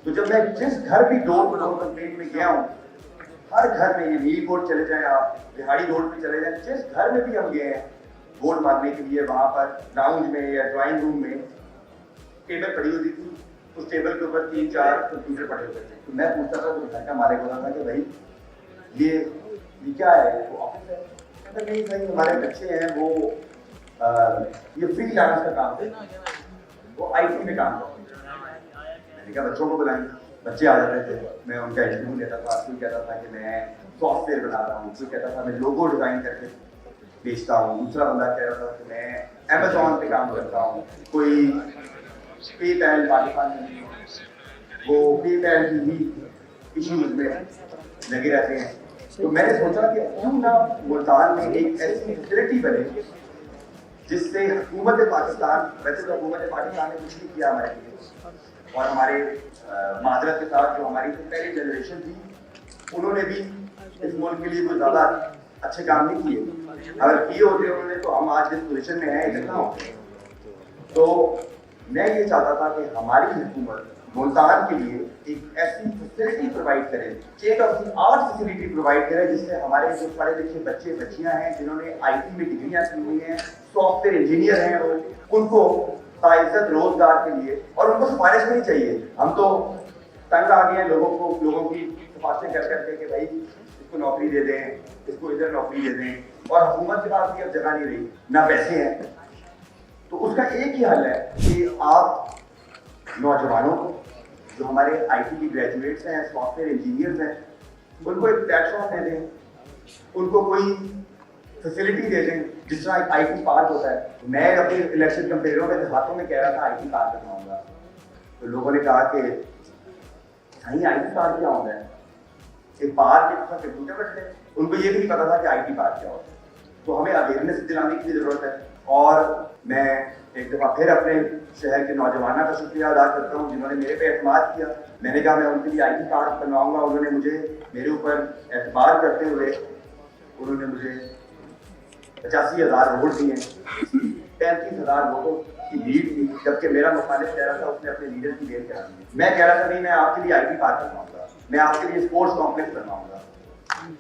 تو جب میں جس گھر بھی ڈور ٹو ڈور کمپین میں گیا ہوں، ہر گھر میں، یہ نیل کوٹ چلے جائیں آپ، بہاڑی روڈ پہ چلے جائیں، جس گھر میں بھی ہم گئے ہیں ووٹ مانگنے کے لیے، وہاں پر لاؤنج میں یا ڈرائنگ روم میں ٹیبل پڑی ہوتی تھی، اس ٹیبل کے اوپر 3-4 کمپیوٹر پڑے ہوتے تھے. تو میں پوچھتا تھا تو گھر کا مالک ہوتا تھا کہ بھائی یہ کیا ہے؟ وہ آفس ہے؟ کہتا نہیں بھائی ہمارے بچے ہیں، وہ یہ فری لانس کا کام ہے، وہ آئی ٹی میں کام کرتے ہیں. میں نے کہا بچوں کو بلائیں. بچے آ جاتے تھے، میں ان کا انٹرویو لیتا تھا. کوئی کہتا تھا کہ میں سافٹ ویئر بنا رہا ہوں، کوئی کہتا تھا میں لوگو ڈیزائن کر کے بیچتا ہوں، دوسرا بندہ کہہ رہا تھا کہ میں امیزون پہ کام کرتا ہوں، کوئی پے پیل پاکستان میں وہ پے پیل کی ہی ایشوز میں لگے رہتے ہیں. تو میں نے سوچا کہ کیوں نہ ملتان میں ایک ایسی فیسلٹی بنے جس سے حکومت پاکستان، ویسے تو حکومت پاکستان نے کچھ نہیں کیا ہمارے لیے، اور ہمارے معذرت کے ساتھ جو ہماری پہلی جنریشن تھی انہوں نے بھی اس ملک کے لیے کوئی زیادہ اچھے کام نہیں کیے. اگر کیے ہوتے انہوں نے تو ہم آج جس پوزیشن میں ہیں اتنا ہوتے. تو میں یہ چاہتا تھا کہ ہماری حکومت ملتان کے لیے ایک ایسی فیسلٹی پرووائڈ کرے، state of the art facility provide کرے، جس سے ہمارے جو پڑھے لکھے بچے بچیاں ہیں جنہوں نے آئی ٹی میں ڈگریاں کی ہوئی ہیں، سافٹ ویئر انجینئر ہیں، وہ ان کو باعزت روزگار کے لیے، اور ان کو سفارش نہیں چاہیے. ہم تو تنگ آ گئے ہیں لوگوں کی سفارشیں کر کر کے کہ بھائی اس کو نوکری دے دیں، اس کو ادھر نوکری دے دیں، اور حکومت کے پاس بھی اب جگہ نہیں رہی، نہ پیسے ہیں. تو اس کا ایک ہی حل ہے کہ آپ نوجوانوں کو جو ہمارے آئی ٹی کی گریجویٹس ہیں، سافٹ ویئر انجینئرز ہیں، ان کو ایک پلیٹ فارم دے دیں، ان کو کوئی فیسلٹی دے دیں جس طرح ایک آئی ٹی پارک ہوتا ہے. میں اپنے الیکشن کمپینروں کے ہاتھوں میں کہہ رہا تھا آئی ٹی پارک بنواؤں گا، تو لوگوں نے کہا کہ صحیح آئی ٹی پارک کیا ہوتا ہے؟ ایک پارک کے ساتھ کمپیوٹر بیٹھے. ان کو یہ بھی نہیں پتا تھا کہ آئی ٹی پارک کیا ہوتا ہے. تو ہمیں اویئرنیس دلانے کی ضرورت ہے. اور میں ایک دفعہ پھر اپنے شہر کے نوجوانوں کا شکریہ ادا کرتا ہوں جنہوں نے میرے پہ اعتماد کیا. میں نے کہا میں ان کے لیے آئی ٹی پارک بنواؤں گا. انہوں نے مجھے میرے اوپر اعتبار کرتے ہوئے انہوں نے مجھے 85,000 ووٹ دیے. 35,000 ووٹوں کی لیڈ تھی، جبکہ میرا مخالف کہہ رہا تھا اس نے اپنے لیڈر کی لیڈ کرا دی. میں کہہ رہا تھا نہیں، میں آپ کے لیے آئی ٹی پارک بنواؤں گا، میں آپ کے لیے اسپورٹس کمپلیکس بنواؤں گا.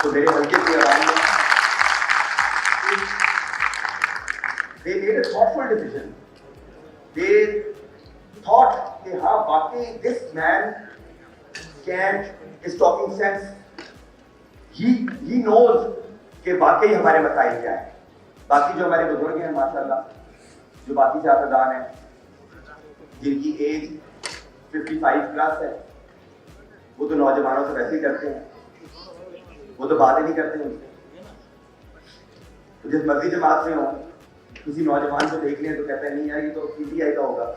تو میرے حلقے کی عوام نے they made a thoughtful decision. They thought کہ ہاں واقعی this man is talking sense. He knows کہ واقعی ہمارے مسائل کیا ہیں. باقی جو ہمارے بزرگ ہیں ماشاءاللہ، جو باقی سیاستدان ہیں جن کی ایج 55 پلس ہے، وہ تو نوجوانوں سے ویسے ہی کرتے ہیں، وہ تو باتیں نہیں کرتے ان سے. تو جس مرضی جماعت میں ہوں، کسی نوجوان کو دیکھ لیں تو کہتے ہیں نہیں یار یہ تو پی ٹی آئی کا ہوگا.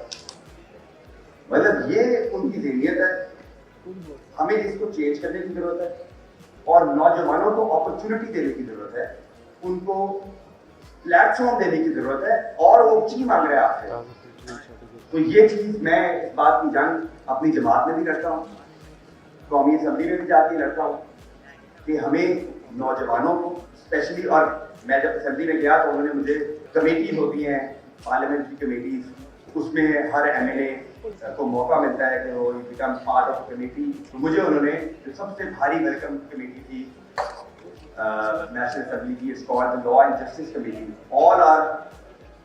مطلب یہ ان کی ذہنیت ہے. ہمیں اس کو چینج کرنے کی ضرورت ہے اور نوجوانوں کو اپرچونٹی دینے کی ضرورت ہے، ان کو پلیٹ فارم دینے کی ضرورت ہے، اور وہ چیز مانگ رہے ہیں آپ سے. تو یہ چیز میں اس بات کی جنگ اپنی جماعت میں بھی لڑتا ہوں، قومی اسمبلی میں بھی جا کے لڑتا ہوں کہ ہمیں نوجوانوں کو اسپیشلی، اور میں جب اسمبلی میں گیا تو انہوں نے مجھے کمیٹیز ہوتی ہیں پارلیمنٹری کمیٹیز، اس میں ہر ایم ایل اے کو موقع ملتا ہے کہ وہ بیکم پارٹ آف کمیٹی. تو مجھے انہوں نے جو سب سے بھاری ویلکم کمیٹی تھی نیشنل اسمبلی کی، it's called the law and justice committee. All our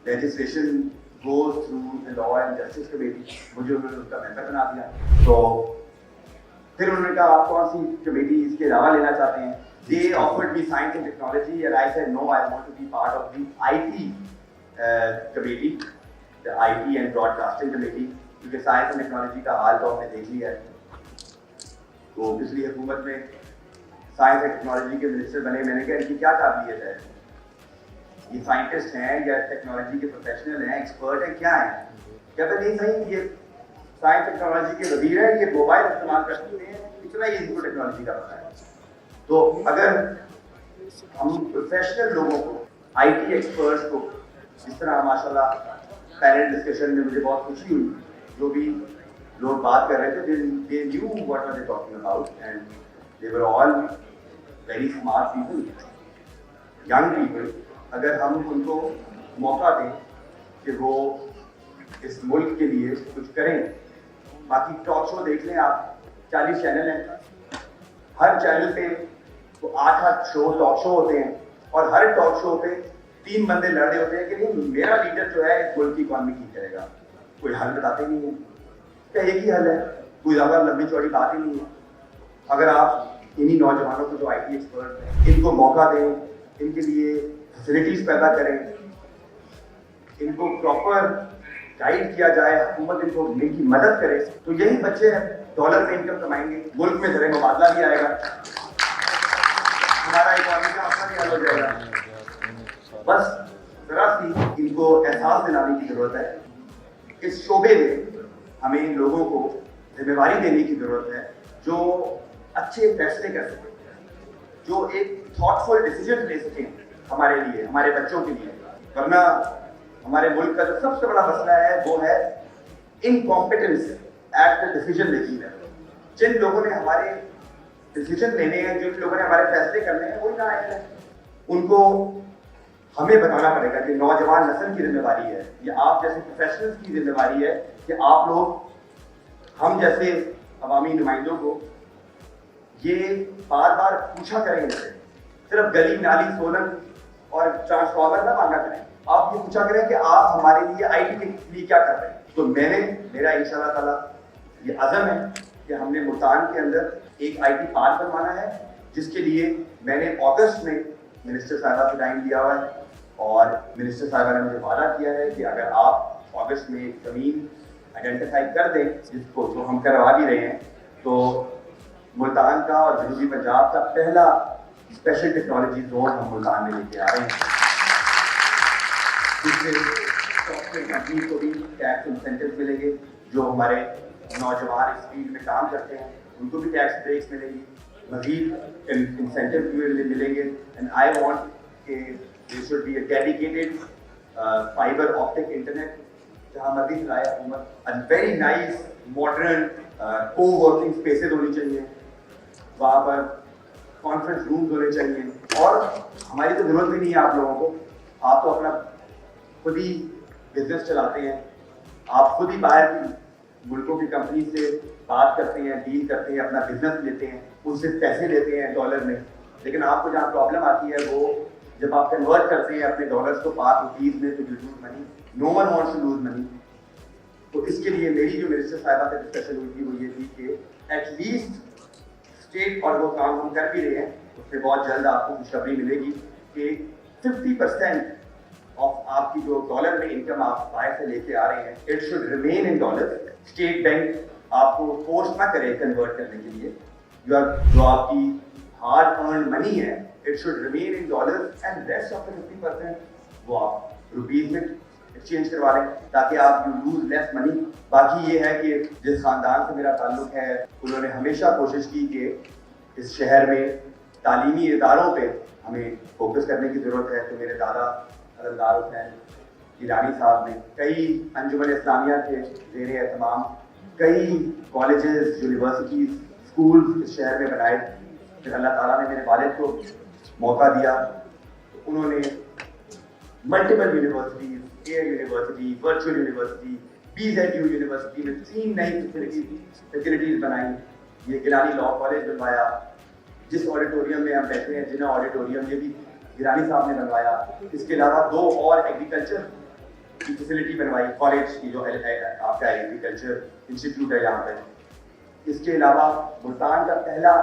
legislation goes through the law and justice committee. مجھے انہوں نے اس کا ممبر بنا دیا. تو پھر انہوں نے کہا آپ کون سی کمیٹی اس کے علاوہ لینا چاہتے ہیں. They offered me science and technology and I said no, I want to be part of the IT committee, the IT and broadcasting committee, کیونکہ سائنس اینڈ ٹیکنالوجی کا حال تو ہم نے دیکھ لیا ہے. تو پچھلی حکومت میں سائنس اینڈ ٹیکنالوجی کے منسٹر بنے. میں نے کہا ان کی کیا قابلیت ہے، یہ سائنٹسٹ ہیں یا ٹیکنالوجی کے پروفیشنل ہیں، ایکسپرٹ ہیں، کیا ہیں؟ کہتے نہیں صحیح یہ سائنس ٹیکنالوجی کے وزیر ہیں، یہ موبائل استعمال کر سکتے ہیں، اتنا ہی ان کو ٹیکنالوجی کا پتہ ہے. تو اگر ہم پروفیشنل لوگوں کو، آئی ٹی ایکسپرٹس کو، جس طرح ماشاء اللہ پینل ڈسکشن میں مجھے بہت خوشی ہوئی، جو بھی لوگ بات کر رہے تھے they knew what were they talking about and they were all very smart people, young people. اگر ہم ان کو موقع دیں کہ وہ اس ملک کے لیے کچھ کریں، باقی ٹاک شو دیکھ لیں آپ, 40 چینل ہیں, ہر چینل پہ 8 شو ٹاک شو ہوتے ہیں, اور ہر ٹاک شو پہ 3 بندے لڑ رہے ہوتے ہیں کہ نہیں میرا لیڈر جو ہے اس ملک کی اکانومی ٹھیک کرے گا. کوئی حل بتاتے نہیں ہیں, کیا ایک ہی حل ہے, کوئی زیادہ لمبی چوڑی بات ہی نہیں ہے. اگر آپ انہی نوجوانوں کو جو آئی ٹی ایکسپرٹ ہیں ان کو موقع دیں, ان کے لیے فیسلٹیز پیدا کریں, ان کو پراپر گائیڈ کیا جائے, حکومت ان کو ان کی مدد کرے, تو یہی بچے ڈالر میں انکم کمائیں گے, ملک میں زر مبادلہ بھی آئے گا, ہمارا اکانومی کا مسئلہ بھی حل ہو جائے گا. بس ذرا سی ان کو احساس دلانے کی ضرورت ہے. اس شعبے میں ہمیں لوگوں کو ذمہ داری دینے کی ضرورت ہے جو اچھے فیصلے کر سکیں, جو ایک تھاٹ فل ڈیسیجن لے سکیں ہمارے لیے, ہمارے بچوں کے لیے. ورنہ ہمارے ملک کا جو سب سے بڑا مسئلہ ہے وہ ہے incompetence at the decision making level. جن لوگوں نے ہمارے ڈیسیجن لینے ہیں, جن لوگوں نے ہمارے فیصلے کرنے ہیں, وہی نہ آئے ہیں. ان کو ہمیں بتانا پڑے گا کہ نوجوان نسل کی ذمہ داری ہے, یا آپ جیسے پروفیشنلز کی ذمہ داری ہے کہ آپ لوگ ہم جیسے عوامی نمائندوں کو یہ بار بار پوچھا کریں گے. صرف گلی نالی سولن اور ٹرانسفارمر نہ مانگا کریں, آپ یہ پوچھا کریں کہ آپ ہمارے لیے آئی ٹی کے لیے کیا کر رہے ہیں. تو میرا انشاءاللہ تعالیٰ یہ عزم ہے کہ ہم نے ملتان کے اندر ایک آئی ٹی پارک بنوانا ہے, جس کے لیے میں نے اگست میں منسٹر صاحبہ سے ٹائم دیا ہوا ہے, اور منسٹر صاحبہ نے مجھے وعدہ کیا ہے کہ اگر آپ اگست میں زمین آئیڈینٹیفائی کر دیں, جس کو جو ہم کروا بھی رہے ہیں, تو ملتان کا اور جنوبی پنجاب کا پہلا اسپیشل ٹیکنالوجی زون ہم ملتان میں لے کے آ رہے ہیں, جس سے سافٹ ویئر کمپنیز کو بھی ٹیکس انسینٹیوز ملیں گے. جو ہمارے نوجوان اس فیلڈ میں کام کرتے ہیں ان کو بھی ٹیکس بریکس ملیں گی, مزید انسینٹیو ملیں گے. اینڈ آئی وانٹ کہ there should be a dedicated fiber optic internet جہاں مرضی چلائے حکومت, and very nice modern co-working spaces ہونی چاہیے, وہاں پر کانفرنس رومز ہونے چاہیے. اور ہماری تو ضرورت بھی نہیں ہے آپ لوگوں کو, آپ تو اپنا خود ہی بزنس چلاتے ہیں, آپ خود ہی باہر کی ملکوں کی کمپنی سے بات کرتے ہیں, ڈیل کرتے ہیں, اپنا بزنس لیتے ہیں, ان سے پیسے لیتے ہیں ڈالر میں. لیکن آپ کو جہاں پرابلم آتی ہے وہ جب آپ کنورٹ کرتے ہیں اپنے ڈالرز کو پاک روپیز میں, تو you lose money. No one wants to lose money. تو اس کے لیے میری جو منسٹر صاحبہ سے ڈسکشن ہوئی تھی وہ یہ تھی کہ ایٹ لیسٹ اسٹیٹ, اور وہ کام ہم کر بھی رہے ہیں, اس سے بہت جلد آپ کو خوشخبری ملے گی کہ 50% آف آپ کی جو ڈالر میں انکم آپ باہر سے لے کے آ رہے ہیں, it should remain in dollar. State bank آپ کو فورس نہ کرے کنورٹ کرنے کے لیے, جو آپ کی ہارڈ ارنڈ منی ہے, it should remain in dollars and rest of the 50% وہ آپ روپیز میں ایکسچینج کروا لیں, تاکہ آپ you lose less money. باقی یہ ہے کہ جس خاندان سے میرا تعلق ہے انہوں نے ہمیشہ کوشش کی کہ اس شہر میں تعلیمی اداروں پہ ہمیں فوکس کرنے کی ضرورت ہے. تو میرے دادا علمدار حسین گیلانی صاحب نے کئی انجمن اسلامیہ کے زیر اہتمام کئی کالجز, یونیورسٹیز, اسکولز اس شہر میں بنائے. پھر اللہ تعالیٰ نے میرے والد کو موقع دیا, انہوں نے multiple universities, Air University, virtual university, BZU university میں 3 نئی فیسلٹیز بنائی. یہ گیلانی لاء کالج بنوایا, جس آڈیٹوریم میں ہم بیٹھے ہیں جناح آڈیٹوریم, یہ بھی گیلانی صاحب نے بنوایا. اس کے علاوہ 2 اور ایگریکلچر کی فیسلٹی بنوائی کالج کی, جو آپ کا ایگریکلچر انسٹیٹیوٹ ہے یہاں پہ. اس کے علاوہ ملتان کا پہلا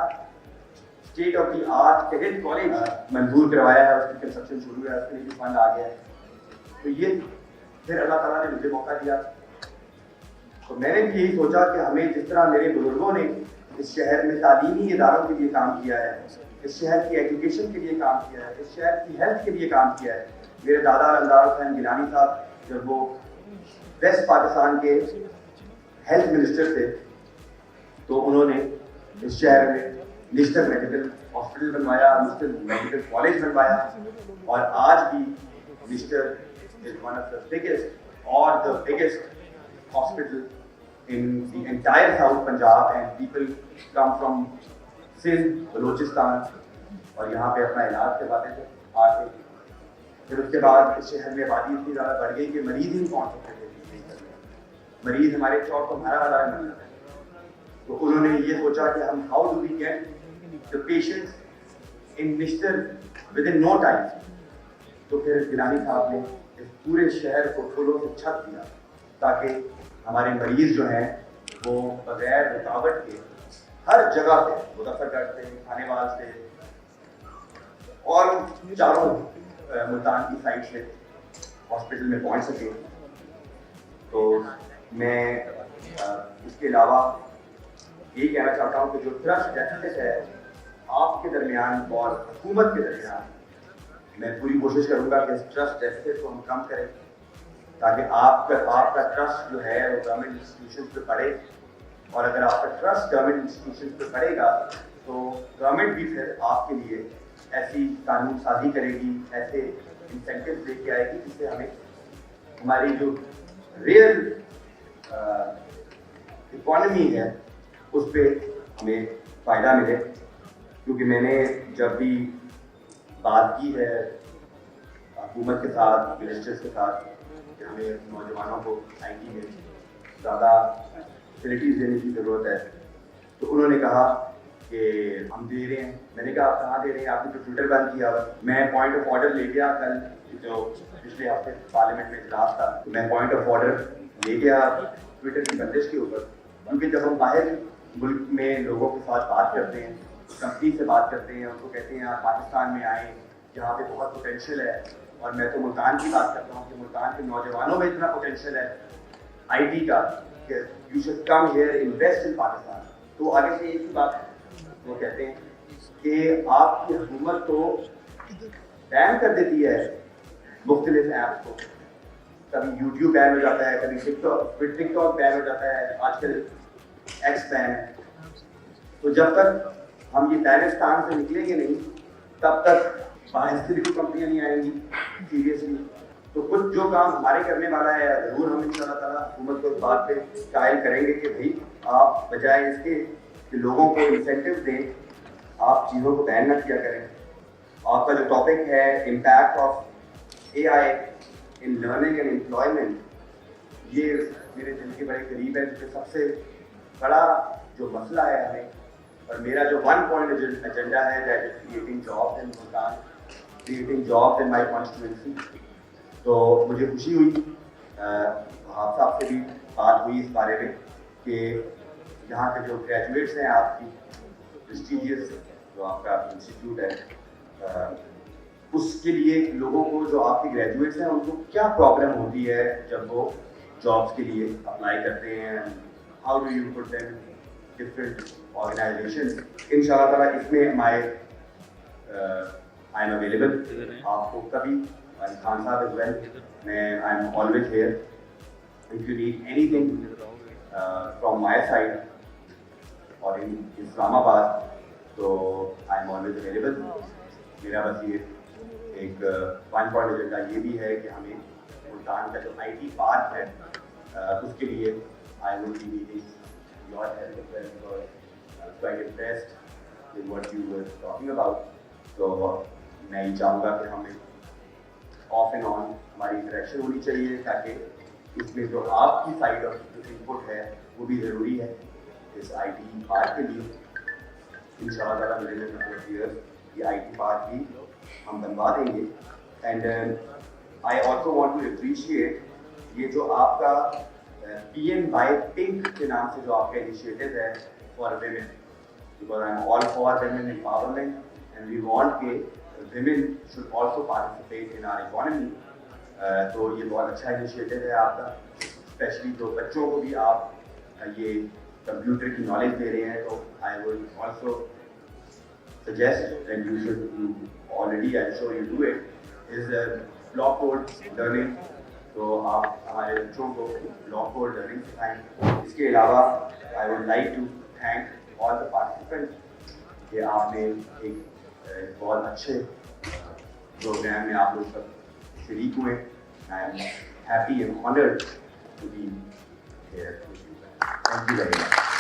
state of the art cadet college منظور کروایا ہے, اس کی کنسٹرکشن شروع ہے, اس کے لیے بھی فنڈ آ گیا ہے. تو یہ پھر اللہ تعالیٰ نے مجھے موقع دیا, تو میں نے بھی یہی سوچا کہ ہمیں جس طرح میرے بزرگوں نے اس شہر میں تعلیمی اداروں کے لیے کام کیا ہے, اس شہر کی ایجوکیشن کے لیے کام کیا ہے, اس شہر کی ہیلتھ کے لیے کام کیا ہے. میرے دادا علمدار حسین گیلانی صاحب جب وہ ویسٹ پاکستان کے ہیلتھ منسٹر تھے تو انہوں نے اس شہر میں نیشنل میڈیکل ہاسپٹل بنوایا, نیشنل میڈیکل کالج بنوایا, اور آج بھی national is one of the biggest or the biggest hospital in the entire South Punjab, and people come from Sindh, Balochistan, اور یہاں پہ اپنا علاج کرواتے تھے آ کے. پھر اس کے بعد اس شہر میں آبادی اتنی زیادہ بڑھ گئی کہ مریض ہی نہیں پہنچ سکتے تھے. مریض ہمارے چوک کو بھرا بھرا مل جاتا ہے. تو انہوں نے یہ سوچا کہ ہم how do we get the patients in Nishtar with in no time. تو پھر گیلانی صاحب نے اس پورے شہر کو پھولوں سے چھت دیا تاکہ ہمارے مریض جو ہیں وہ بغیر رکاوٹ کے ہر جگہ سے مظفر گڑھ سے کھانے وال سے اور چاروں ملتان کی سائڈ سے ہاسپٹل میں پہنچ سکے. تو میں اس کے علاوہ یہ کہنا چاہتا ہوں کہ جو ٹرسٹ ڈیفیسٹ ہے آپ کے درمیان اور حکومت کے درمیان, میں پوری کوشش کروں گا کہ اس ٹرسٹ ڈیفیسٹ کو ہم کم کریں تاکہ آپ کا ٹرسٹ جو ہے وہ گورنمنٹ انسٹیٹیوشن پہ پڑے. اور اگر آپ کا ٹرسٹ گورنمنٹ انسٹیٹیوشن پہ پڑے گا تو گورنمنٹ بھی پھر آپ کے لیے ایسی قانون سازی کرے گی, ایسے انسینٹیو لے کے آئے گی جس سے ہمیں ہماری جو ریئل اکانومی ہے اس پہ ہمیں فائدہ ملے. کیونکہ میں نے جب بھی بات کی ہے حکومت کے ساتھ, منسٹرس کے ساتھ, کہ ہمیں نوجوانوں کو آئی ٹی میں زیادہ فیسلٹیز دینے کی ضرورت ہے, تو انہوں نے کہا کہ ہم دے رہے ہیں. میں نے کہا آپ کہاں دے رہے ہیں, آپ نے تو ٹویٹر بند کیا ہوا. میں پوائنٹ آف آرڈر لے گیا کل جو پچھلے ہفتے پارلیمنٹ میں اجلاس تھا, تو میں پوائنٹ آف آرڈر لے گیا ٹویٹر کی بندش کے اوپر. کیونکہ جب ہم باہر ملک میں لوگوں کے ساتھ بات کرتے ہیں, کمپنی سے بات کرتے ہیں, ان کو کہتے ہیں آپ پاکستان میں آئیں جہاں پہ بہت پوٹینشیل ہے, اور میں تو ملتان کی بات کرتا ہوں کہ ملتان کے نوجوانوں میں اتنا پوٹینشیل ہے آئی ٹی کا کہ you should come here invest in Pakistan. تو آگے سے ایک ہی بات وہ کہتے ہیں کہ آپ کی حکومت تو بین کر دیتی ہے مختلف ایپس کو, کبھی یوٹیوب بین ہو جاتا ہے, کبھی ٹک ٹاک بین ہو جاتا ہے, آج کل ایکس بین ہے. تو جب تک ہم یہ دائرستان سے نکلیں گے نہیں تب تک باہر سے بھی کمپنیاں نہیں آئیں گی سیریسلی. تو کچھ جو کام ہمارے کرنے والا ہے ضرور ہم ان شاء اللہ تعالیٰ حکومت کو اس بات پہ قائل کریں گے کہ بھائی آپ بجائے اس کے کہ لوگوں کو انسینٹیو دیں, آپ چیزوں کو بین نہ کیا کریں. آپ کا جو ٹاپک ہے impact of a I in learning and employment, یہ میرے دل کے بڑے قریب ہے, کیونکہ سب سے بڑا جو مسئلہ ہے ہمیں, اور میرا جو 1 پوائنٹ ایجنڈا ہے that is creating jobs in Multan, creating jobs in my constituency. تو مجھے خوشی ہوئی آپ صاحب سے بھی بات ہوئی اس بارے میں کہ یہاں کے جو گریجویٹس ہیں آپ کی پریسٹیجیس جو آپ کا انسٹیٹیوٹ ہے, اس کے لیے لوگوں کو جو آپ کے گریجویٹس ہیں ان کو کیا پرابلم ہوتی ہے جب وہ جابس کے لیے اپلائی کرتے ہیں, how do you put them different organization. ان شاء اللہ تعالیٰ اس میں آئی ایم اویلیبل, آپ کو کبھی خان صاحب از ویل, میں I am always here if you need any thing from my side اور ان اسلام آباد, تو آئی ایم آلویز اویلیبل. میرا بس یہ ایک 1 پوائنٹ ایجنڈا یہ بھی ہے کہ ہمیں ملتان کا جو آئی ٹی پارک ہے اس کے لیے I will be needing your help as well, because quite impressed with what you were talking about. تو میں یہ چاہوں گا کہ ہمیں آف اینڈ آن ہماری انٹریکشن ہونی چاہیے تاکہ اس میں جو آپ کی سائڈ آف ان پٹ ہے وہ بھی ضروری ہے اس آئی ٹی پارک کے لیے. ان شاء اللہ تعالیٰ میرے یہ آئی ٹی پارک بھی ہم بنوا دیں گے. And I also want to appreciate یہ جو آپ کا پی ایم بائی پنک کے نام سے جو آپ کا انیشیٹو ہے for women, because I am all for women empowerment and we want کہ women should also participate in our economy. تو یہ بہت اچھا انیشیٹو ہے آپ کا, اسپیشلی جو بچوں کو بھی آپ یہ کمپیوٹر کی نالج دے رہے ہیں. تو I would also suggest that you should, already I'm sure you do it, is block code learning. تو آپ ہمارے بچوں کو block code learning سکھائیں. اس کے علاوہ I would like to thank all the participants کہ آپ نے ایک بہت اچھے پروگرام میں آپ لوگ سب شریک ہوئے. I am happy and honored to be here with you. Thank you very much.